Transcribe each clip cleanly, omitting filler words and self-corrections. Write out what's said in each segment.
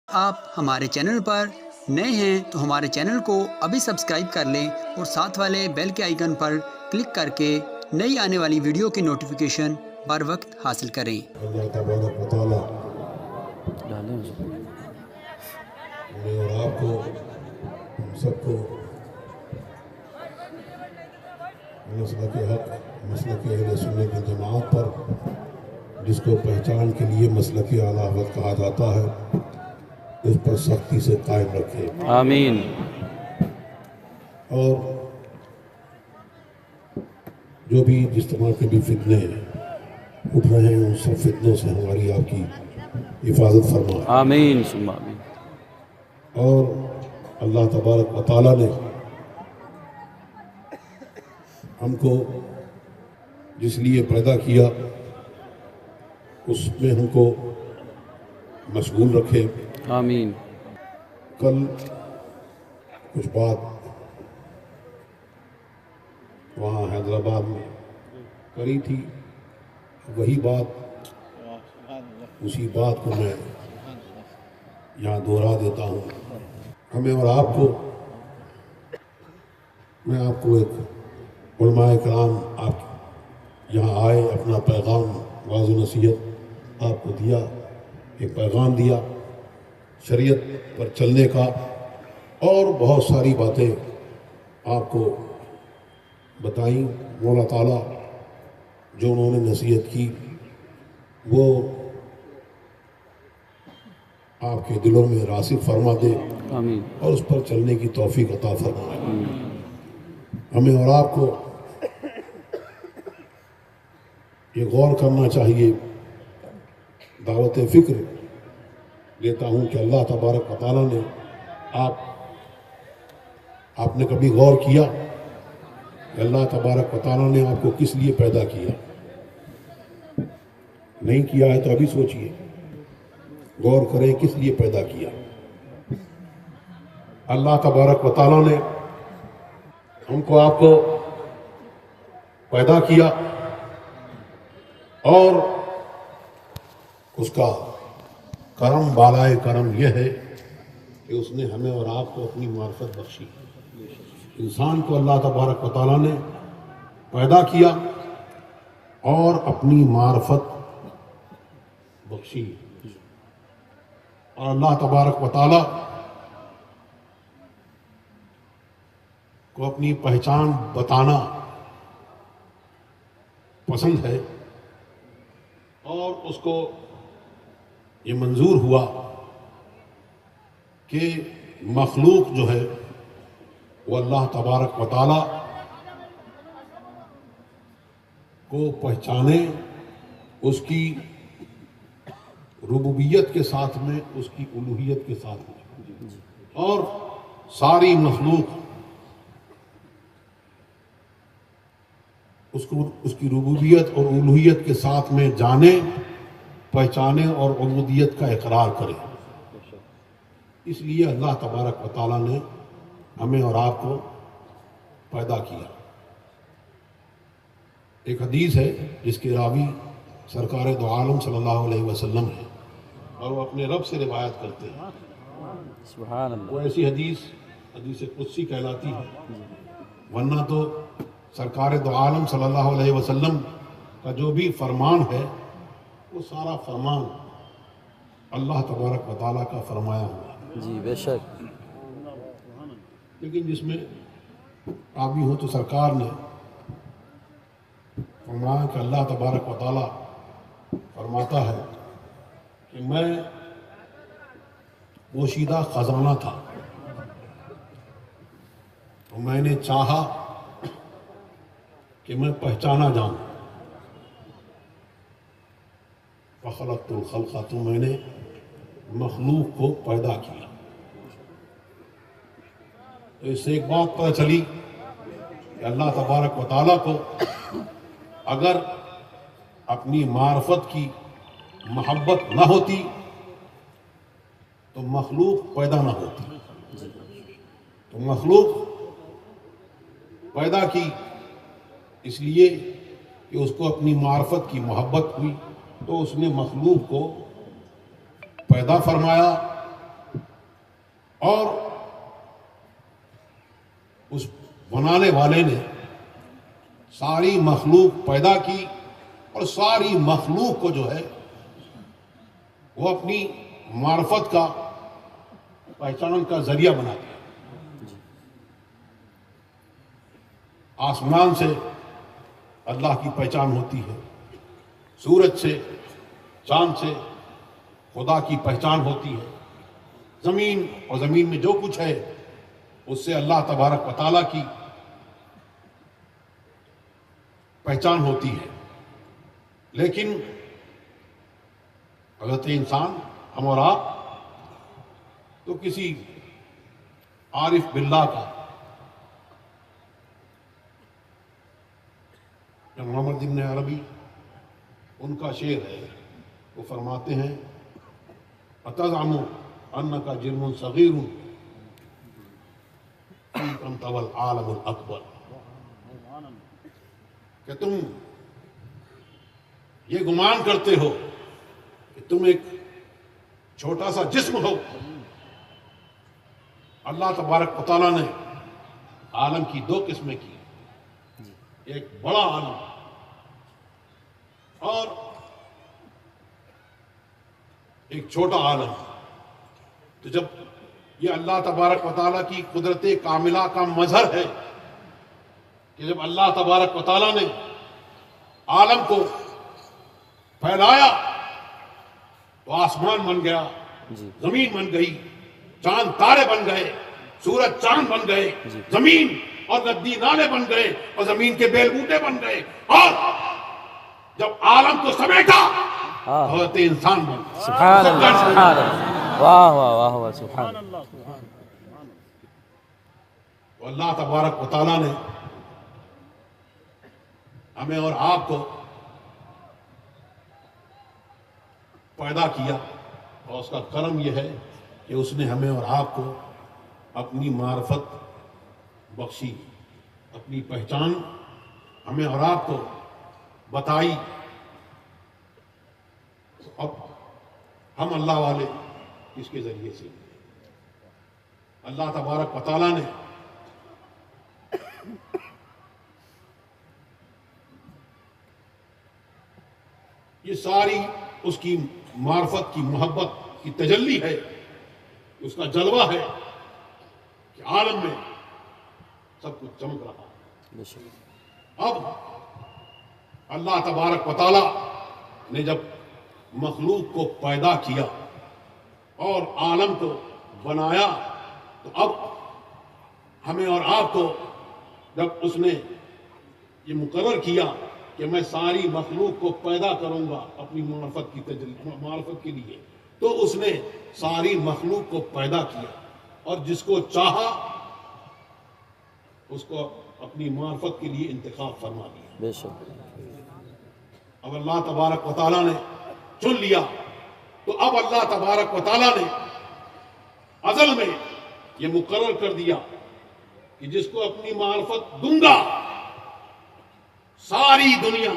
آپ ہمارے چینل پر نئے ہیں تو ہمارے چینل کو ابھی سبسکرائب کر لیں اور ساتھ والے بیل کے آئیکن پر کلک کر کے نئی آنے والی ویڈیو کی نوٹیفیکیشن بر وقت حاصل کریں۔ اللہ تبارک و تعالیٰ ہمیں اور آپ کو ہم سب کو مسلک حق مسلک اہل سنت کی جماعت پر، جس کو پہچان کے لیے مسلک اعلیٰ حضرت کہا جاتا ہے، اس پر سختی سے قائم رکھے۔ آمین۔ اور جو بھی جس طرح کے بھی فتنے اٹھ رہے ہیں، ان سب فتنوں سے ہماری آپ کی حفاظت فرمائے۔ آمین ثم آمین۔ اور اللہ تبارک و تعالیٰ نے ہم کو جس لیے پیدا کیا، اس میں ہم کو مشغول رکھے۔ آمین۔ کل کچھ بات وہاں حیدرآباد میں کری تھی، وہی بات اسی بات کو میں یہاں دہرا دیتا ہوں۔ ہمیں اور آپ کو، میں آپ کو ایک علماء کرام آپ یہاں آئے، اپنا پیغام واعظ و نصیحت آپ کو دیا، ایک پیغام دیا شریعت پر چلنے کا، اور بہت ساری باتیں آپ کو بتائیں۔ مولا تعالیٰ جو انہوں نے نصیحت کی وہ آپ کے دلوں میں راسخ فرما دے آمین۔ اور اس پر چلنے کی توفیق عطا فرمائے۔ ہمیں اور آپ کو یہ غور کرنا چاہیے۔ دعوت فکر دیتا ہوں کہ اللہ تبارک و تعالیٰ نے آپ نے کبھی غور کیا کہ اللہ تبارک و تعالیٰ نے آپ کو کس لیے پیدا کیا؟ نہیں کیا ہے تو ابھی سوچئے، غور کریں کس لیے پیدا کیا۔ اللہ تبارک و تعالیٰ نے ہم کو آپ کو پیدا کیا، اور اس کا کرم، بالائے کرم یہ ہے کہ اس نے ہمیں اور آپ کو اپنی معرفت بخشی۔ انسان کو اللہ تبارک و تعالیٰ نے پیدا کیا اور اپنی معرفت بخشی، اور اللہ تبارک و تعالیٰ کو اپنی پہچان بتانا پسند ہے، اور اس کو یہ منظور ہوا کہ مخلوق جو ہے وہ اللہ تبارک و تعالیٰ کو پہچانے، اس کی ربوبیت کے ساتھ میں، اس کی الوہیت کے ساتھ میں، اور ساری مخلوق اس کی ربوبیت اور الوہیت کے ساتھ میں جانے، پہچانے اور عبودیت کا اقرار کرے۔ اس لیے اللہ تبارک و تعالیٰ نے ہمیں اور آپ کو پیدا کیا۔ ایک حدیث ہے جس کے راوی سرکار دو عالم صلی اللہ علیہ وسلم ہے، اور وہ اپنے رب سے روایت کرتے ہیں۔ سبحان اللہ۔ وہ ایسی حدیث قدسی کہلاتی ہے، ورنہ تو سرکار دو عالم صلی اللہ علیہ وسلم کا جو بھی فرمان ہے وہ سارا فرمان اللہ تبارک و تعالیٰ کا فرمایا ہوا ہے۔ جی بے شک۔ لیکن جس میں راوی ہو تو سرکار نے فرمایا کہ اللہ تبارک و تعالیٰ فرماتا ہے کہ میں پوشیدہ خزانہ تھا، تو میں نے چاہا کہ میں پہچانا جاؤں، فخلقت الخلق، تو میں نے مخلوق کو پیدا کیا۔ تو اس سے ایک بات پتہ چلی کہ اللہ تبارک و تعالیٰ کو اگر اپنی معرفت کی محبت نہ ہوتی تو مخلوق پیدا نہ ہوتی۔ تو مخلوق پیدا کی اس لیے کہ اس کو اپنی معرفت کی محبت ہوئی، تو اس نے مخلوق کو پیدا فرمایا اور اس بنانے والے نے ساری مخلوق پیدا کی اور ساری مخلوق کو جو ہے وہ اپنی معرفت کا پہچان کا ذریعہ بنا دیا. آسمان سے اللہ کی پہچان ہوتی ہے, سورج سے, چاند سے خدا کی پہچان ہوتی ہے, زمین اور زمین میں جو کچھ ہے اس سے اللہ تبارک و تعالیٰ کی پہچان ہوتی ہے. لیکن حضرت انسان, ہم اور آپ, تو کسی عارف باللہ کا, محمد ابن عربی ان کا شعر ہے, وہ فرماتے ہیں اتزعم انک جرم صغیر انت والعالم الاکبر, کہ تم یہ گمان کرتے ہو کہ تم ایک چھوٹا سا جسم ہو. اللہ تبارک و تعالیٰ نے عالم کی دو قسمیں کی, ایک بڑا عالم اور ایک چھوٹا عالم. تو جب یہ اللہ تبارک و تعالیٰ کی قدرت کاملہ کا مظہر ہے کہ جب اللہ تبارک و تعالیٰ نے عالم کو پھیلایا تو آسمان بن گیا, زمین بن گئی, چاند تارے بن گئے, سورج چاند بن گئے, زمین اور ندی نالے بن گئے, اور زمین کے بیل بوٹے بن گئے, اور جب عالم کو سمیٹا حضرت انسان بن گیا. سبحان اللہ, سبحان اللہ, واہ واہ واہ واہ, سبحان اللہ. اللہ تبارک و تعالیٰ نے ہمیں اور آپ کو پیدا کیا, اور اس کا کرم یہ ہے کہ اس نے ہمیں اور آپ کو اپنی معرفت بخشی, اپنی پہچان ہمیں اور آپ کو بتائی. اب ہم اللہ والے اس کے ذریعے سے, اللہ تبارک و تعالیٰ نے یہ ساری اس کی معرفت کی محبت کی تجلی ہے, اس کا جلوہ ہے کہ عالم میں سب کچھ چمک رہا ہے. اب اللہ تبارک و تعالیٰ نے جب مخلوق کو پیدا کیا اور عالم کو بنایا, تو اب ہمیں اور آپ کو جب اس نے یہ مقرر کیا کہ میں ساری مخلوق کو پیدا کروں گا اپنی معرفت کی معرفت کے لیے, تو اس نے ساری مخلوق کو پیدا کیا, اور جس کو چاہا اس کو اپنی معرفت کے لیے انتخاب فرما دیا. بے شک. اب اللہ تبارک و تعالیٰ نے چن لیا, تو اب اللہ تبارک و تعالیٰ نے ازل میں یہ مقرر کر دیا کہ جس کو اپنی معرفت دوں گا ساری دنیا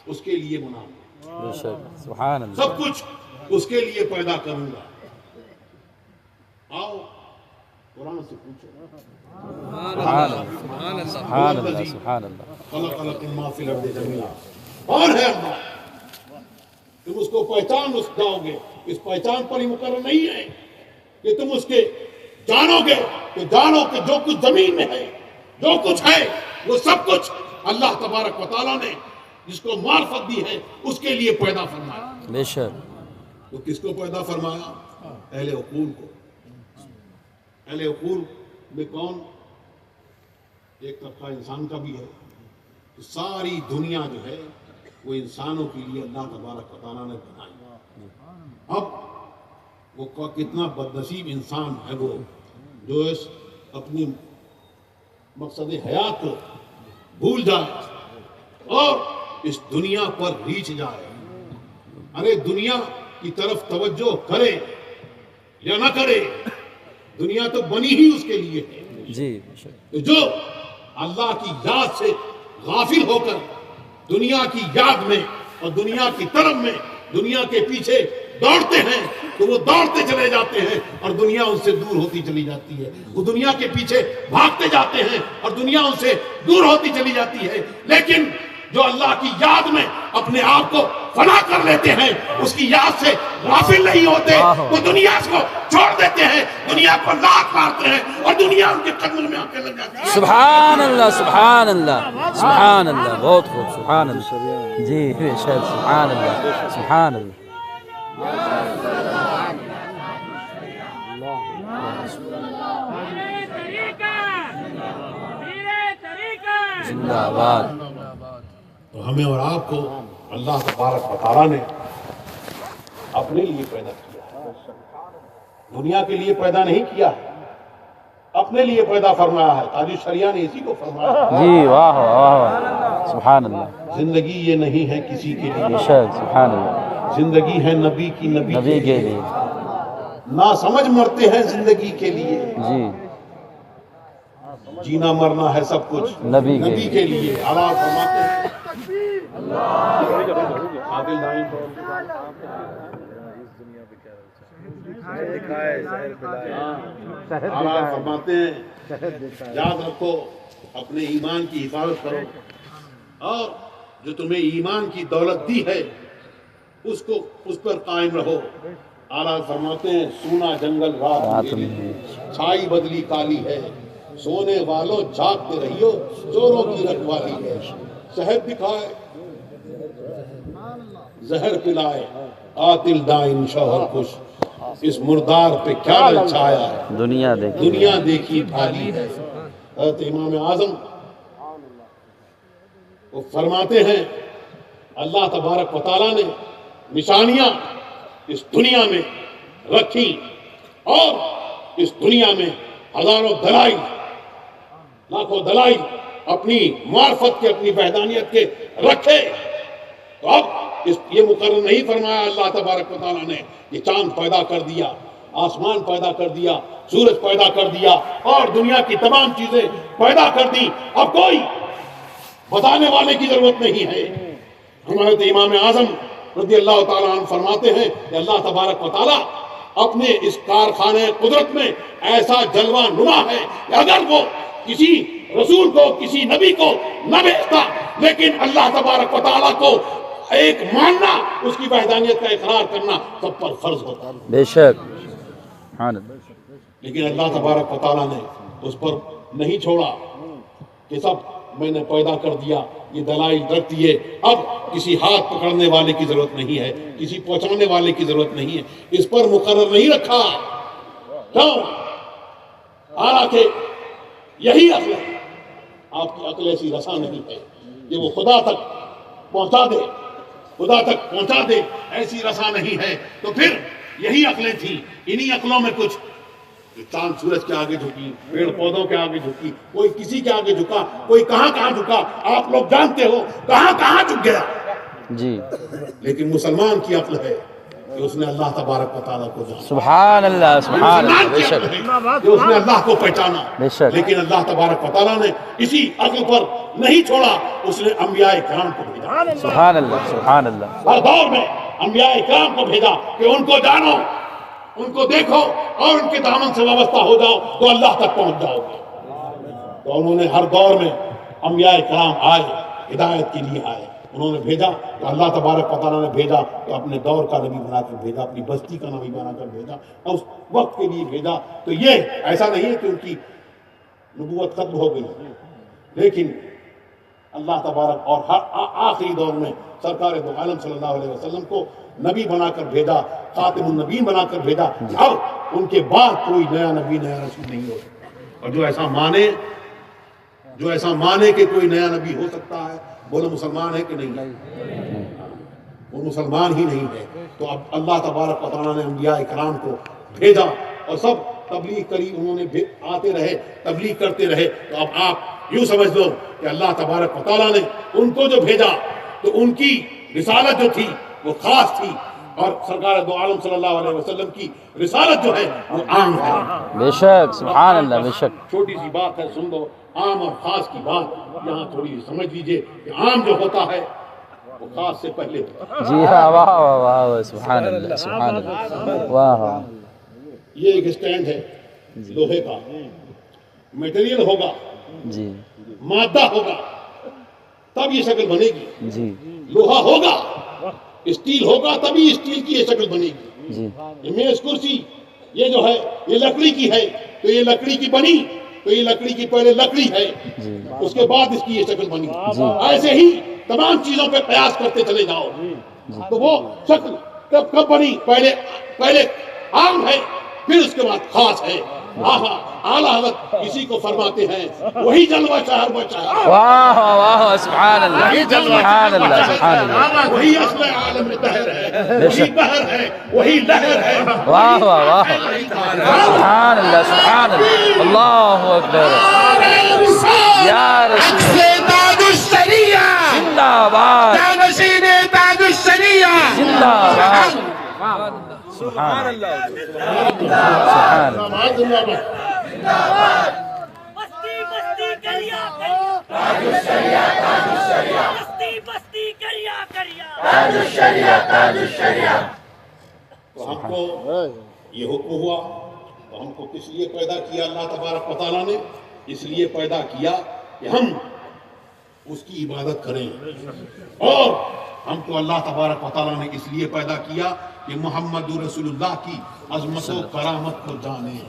اس کے لیے بنا دوں, بے شک, سبحان اللہ, سب کچھ اس کے لیے پیدا کروں گا. آؤ قرآن سے پوچھو. سبحان اللہ, سبحان اللہ, سبحان اللہ. خلق لکم ما فی الارض جمیعا, اور ہے اللہ. تم اس کو پہچان اس جاؤ گے, اس پہچان پر ہی مقرر نہیں ہے کہ تم اس کے جانو گے, کہ جانو کہ جو کچھ زمین میں ہے, جو کچھ ہے, وہ سب کچھ اللہ تبارک و تعالیٰ نے جس کو معرفت دی ہے اس کے لیے پیدا فرمایا. بے شک. تو کس کو پیدا فرمایا؟ اہل عقول کو. اہل عقول میں کون؟ ایک طبقہ انسان کا بھی ہے. تو ساری دنیا جو ہے وہ انسانوں کے لیے اللہ تبارک و تعالیٰ نے بنائی. اب وہ کتنا بدنصیب انسان ہے وہ جو اس اپنی مقصد حیات کو بھول جائے اور اس دنیا پر ریچھ جائے. ارے دنیا کی طرف توجہ کرے یا نہ کرے, دنیا تو بنی ہی اس کے لیے ہے. جی, بے شک. تو جو اللہ کی یاد سے غافل ہو کر دنیا کی یاد میں اور دنیا کی طرف میں دنیا کے پیچھے دوڑتے ہیں تو وہ دوڑتے چلے جاتے ہیں اور دنیا ان سے دور ہوتی چلی جاتی ہے. وہ دنیا کے پیچھے بھاگتے جاتے ہیں اور دنیا ان سے دور ہوتی چلی جاتی ہے. لیکن جو اللہ کی یاد میں اپنے آپ کو فنا کر لیتے ہیں, اس کی یاد سے غافل نہیں ہوتے, وہ دنیا کو چھوڑ دیتے ہیں, دنیا کو لات مارتے ہیں اور دنیا ان کے قدموں میں آ کے لگ جاتی ہے. سبحان اللہ سبحان اللہ سبحان اللہ, بہت خوب, سبحان اللہ. جی بے شک, سبحان اللہ سبحان اللہ. زندہ آباد. تو ہمیں اور آپ کو اللہ تبارک و تعالیٰ نے اپنے لیے پیدا کیا ہے, دنیا کے لیے پیدا نہیں کیا ہے, اپنے لیے پیدا فرمایا ہے. تاج الشریعہ نے اسی کو فرمایا ہے. جی واہ واہ واہ, سبحان اللہ. زندگی یہ نہیں ہے کسی کے لیے, بے شک, سبحان اللہ. زندگی ہے نبی کی, نبی کے لیے. نہ سمجھ مرتے ہیں زندگی کے لیے, جی جینا مرنا ہے سب کچھ نبی کے لیے. اعلیٰ فرماتے ہیں عادل دائیں اعلیٰ فرماتے ہیں یاد رکھو, اپنے ایمان کی حفاظت کرو اور جو تمہیں ایمان کی دولت دی ہے اس پر قائم رہو. اعلیٰ فرماتے ہیں سونا جنگل رات میں, چھائی بدلی کالی ہے, سونے والوں جاگتے رہیو, چوروں کی رکھوالی ہے. شہد دکھائے زہر پلائے, قاتل دائن شوہر خوش, اس مردار پہ کیا چھایا ہے, دنیا دیکھی بھالی ہے. حضرت امام اعظم وہ فرماتے ہیں اللہ تبارک و تعالیٰ نے نشانیاں اس دنیا میں رکھی اور اس دنیا میں ہزاروں دلائل, لاکھوں دلائل اپنی معرفت کے, اپنی وحدانیت کے رکھے. تو اب یہ مقرر نہیں فرمایا اللہ تبارک و تعالیٰ نے یہ چاند پیدا کر دیا, آسمان پیدا کر دیا, سورج پیدا کر دیا اور دنیا کی تمام چیزیں پیدا کر دی. اب کوئی بتانے والے کی ضرورت نہیں ہے. حضرت امام اعظم رضی اللہ تعالیٰ عنہ فرماتے ہیں کہ اللہ تبارک و تعالیٰ اپنے اس کارخانے قدرت میں ایسا جلوہ نما ہے کہ اگر وہ کسی رسول کو, کسی نبی کو نہ بھیجتا, لیکن اللہ تبارک و تعالیٰ کو ایک ماننا, اس کی وحدانیت کا اقرار کرنا سب پر فرض ہوتا. بے شک, لیکن اللہ تبارک و تعالیٰ نے اس پر نہیں چھوڑا کہ سب میں نے پیدا کر دیا, یہ دلائل رکھ دیے, اب کسی ہاتھ پکڑنے والے کی ضرورت نہیں ہے, کسی پہنچانے والے کی ضرورت نہیں ہے, اس پر مقرر نہیں رکھا. کیوں؟ حالانکہ یہی عقل ہے, آپ کی عقل ایسی رسا نہیں ہے کہ وہ خدا تک پہنچا دے, ایسی رسا نہیں ہے. تو پھر یہی عقلیں تھیں, انہی عقلوں میں کچھ چاند سورج کے آگے جھکی, پیڑ پودوں کے آگے جھکی, کوئی کسی کے آگے جھکا, کوئی کہاں جھکا, آپ لوگ جانتے ہو کہاں جھک گیا. جی لیکن مسلمان کی عقل ہے کہ اس نے اللہ تبارک و تعالیٰ کو جانا, سبحان اللہ سبحان اللہ, بے شک, کہ اس نے اللہ کو پہچانا. بے شک. لیکن اللہ تبارک و تعالیٰ نے اسی عقل پر نہیں چھوڑا, اس نے انبیاء کرام کو بھیجا. سبحان اللہ سبحان اللہ. ہر دور میں انبیاء کرام کو بھیجا کہ ان کو جانو, ان کو دیکھو اور ان کے دامن سے وابستہ ہو جاؤ تو اللہ تک پہنچ جاؤ گے. تو انہوں نے ہر دور میں انبیاء کرام آئے, ہدایت کے لیے آئے, انہوں نے بھیجا تو اللہ تبارک و تعالیٰ نے بھیجا تو اپنے دور کا نبی بنا کر بھیجا, اپنی بستی کا نبی بنا کر بھیجا, اور اس وقت کے لیے بھیجا. تو یہ ایسا نہیں ہے کہ ان کی نبوت ختم ہو گئی, لیکن اللہ تبارک اور ہر آخری دور میں سرکار دو عالم صلی اللہ علیہ وسلم کو نبی بنا کر بھیجا, خاتم النبیین بنا کر بھیجا. اب ان کے بعد کوئی نیا نبی, نیا رسول نہیں ہو سکتا. اور جو ایسا مانے کہ کوئی نیا نبی ہو سکتا ہے, بولو مسلمان ہے کہ نہیں؟ وہ مسلمان ہی نہیں ہے. تو اب اللہ تبارک و تعالیٰ نے انبیاء کرام کو بھیجا اور سب تبلیغ کری, انہوں نے آتے رہے, تبلیغ کرتے رہے. تو اب آپ یوں سمجھ لو کہ اللہ تبارک و تعالیٰ نے ان کو جو بھیجا تو ان کی رسالت جو تھی وہ خاص تھی, اور سرکار دو عالم صلی اللہ علیہ وسلم کی رسالت جو ہے وہ عام ہے. بے شک, سبحان اللہ, بے شک. چھوٹی سی بات ہے, سن لو, عام اور خاص کی بات یہاں تھوڑی سمجھ لیجئے کہ عام جو ہوتا ہے وہ خاص سے پہلے جی ہاں واہ واہ واہ سبحان اللہ سبحان اللہ واہ واہ یہ ایک اسٹینڈ ہے لوہے کا میٹیریل ہوگا جی مادہ ہوگا تب یہ شکل بنے گی جی لوہا ہوگا اسٹیل ہوگا تبھی اسٹیل کی یہ شکل بنے گی جی یہ میز کرسی یہ جو ہے یہ لکڑی کی ہے تو یہ لکڑی کی بنی تو یہ لکڑی کی پہلے لکڑی ہے جی اس کے بعد اس کی یہ شکل بنی جی ایسے ہی تمام چیزوں پہ قیاس کرتے چلے جاؤ تو وہ شکل کب بنی پہلے عام ہے پھر اس کے بعد خاص ہے اعلیٰ حضرت اسی کو فرماتے ہیں وہی جلوہ شہر بچا واہ واہ سبحان اللہ سبحان اللہ سبحان اللہ وہی اصل عالم دہر ہے وہی بحر ہے وہی لہر ہے واہ واہ واہ سبحان اللہ سبحان اللہ اللہ اکبر یا رسول تاج الشریعہ زندہ باد جانشین تاج الشریعہ زندہ باد سبحان اللہ سبحان اللہ بستی بستی کریا کریا تاج الشریعہ تاج الشریعہ بستی بستی کریا کریا تاج الشریعہ تاج الشریعہ تو ہم کو یہ حکم ہوا تو ہم کو کس لیے پیدا کیا اللہ تبارک و تعالیٰ نے اس لیے پیدا کیا کہ ہم اس کی عبادت کریں اور ہم کو اللہ تبارک و تعالیٰ نے اس لیے پیدا کیا کہ محمد رسول اللہ کی عظمت و کرامت کو جانیں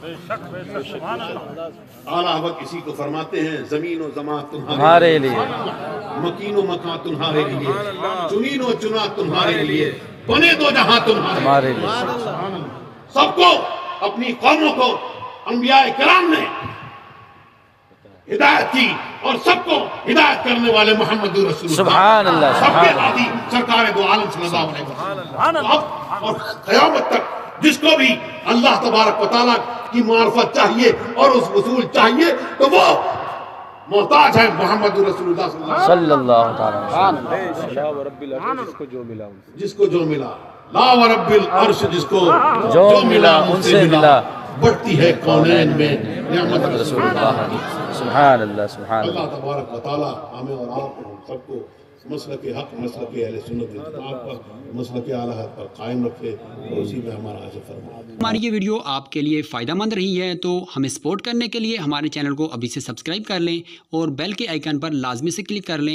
اعلیٰ حضرت اسی کو فرماتے ہیں زمین و زمان تمہارے لیے مکین و مکان تمہارے لیے چنین و چنا تمہارے لیے بنے دو جہاں تمہارے لیے سب کو اپنی قوموں کو انبیاء کرام نے ہدایت کی اور سب کو ہدایت کرنے والے محمد رسول سبحان اللہ سب کے سبحان عادی سرکار دو عالم صلی اللہ علیہ وسلم اب اور قیامت تک جس کو بھی اللہ تبارک و تعالیٰ کی معرفت چاہیے اور اس وصول چاہیے تو وہ محتاج ہے محمد رسول اللہ صلی اللہ تعالی جس کو جو ملا لا و رب العرش جس کو جو ملا ان سے ملا بڑھتی ہے کونین میں نعمت رسول اللہ سبحان اللہ سبحان اللہ اللہ تبارک و تعالیٰ ہمیں اور آپ کو سب کو مسلک حق مسلک اہل سنت والجماعت پر مسلک اعلیٰ حضرت پر قائم رکھے اور اسی میں ہمارا عزت فرمائے۔ ہماری یہ ویڈیو آپ کے لیے فائدہ مند رہی ہے تو ہمیں سپورٹ کرنے کے لیے ہمارے چینل کو ابھی سے سبسکرائب کر لیں اور بیل کے آئیکن پر لازمی سے کلک کر لیں۔